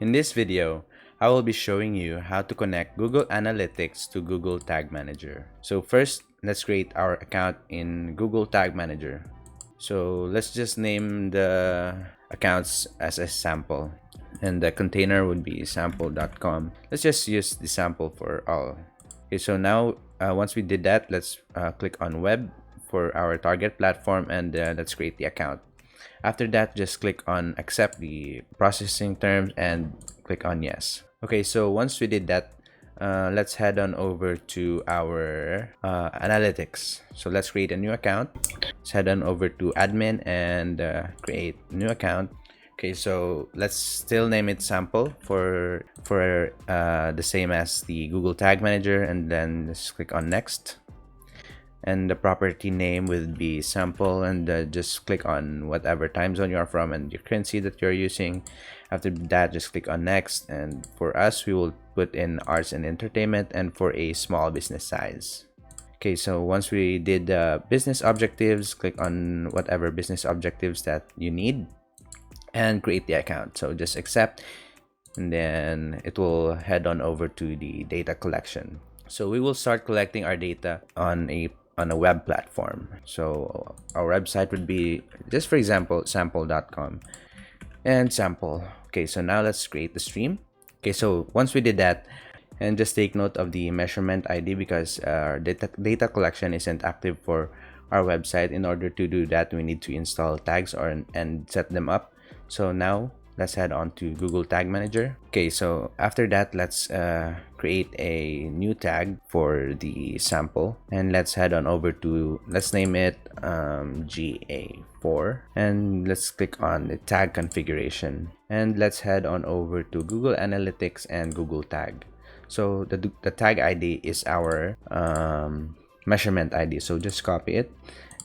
In this video, I will be showing you how to connect Google Analytics to Google Tag Manager. So first, let's create our account in Google Tag Manager. So let's just name the accounts as a sample, and the container would be sample.com. Let's just use the sample for all. Okay, so now once we did that, let's click on web for our target platform, and let's create the account. After that, just click on accept the processing terms and click on yes. Okay, so once we did that, let's head on over to our analytics. So let's create a new account. Let's head on over to admin and create new account. Okay, so let's still name it sample for the same as the Google Tag Manager, and then just click on next. And the property name will be sample, and just click on whatever time zone you are from and your currency that you're using. After that, just click on next, and for us, we will put in arts and entertainment and for a small business size. Okay, so once we did the business objectives, click on whatever business objectives that you need and create the account. So just accept, and then it will head on over to the data collection. So we will start collecting our data on a web platform. So our website would be, just for example, sample.com and sample. Okay, so now let's create the stream. Okay, so once we did that, and just take note of the measurement ID because our data collection isn't active for our website. In order to do that, we need to install tags and set them up. So now let's head on to Google Tag Manager. Okay, so after that, let's create a new tag for the sample, and let's head on over to, let's name it GA4, and let's click on the tag configuration, and let's head on over to Google Analytics and Google Tag. So the tag ID is our measurement ID, so just copy it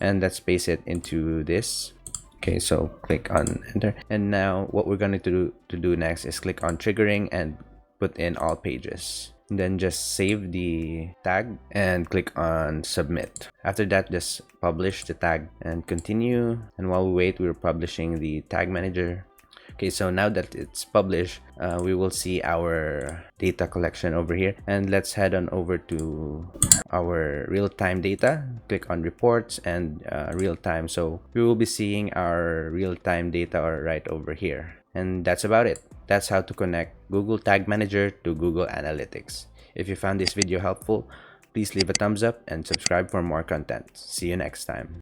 and let's paste it into this. Okay, so click on enter, and now what we're going to do next is click on triggering and put in all pages. And then just save the tag and click on submit. After that, just publish the tag and continue. And while we wait, we're publishing the tag manager. Okay, so now that it's published, we will see our data collection over here, and let's head on over to our real-time data. Click on reports and real-time. So we will be seeing our real-time data right over here, and that's about it. That's how to connect Google Tag Manager to Google Analytics. If you found this video helpful, please leave a thumbs up and subscribe for more content. See you next time.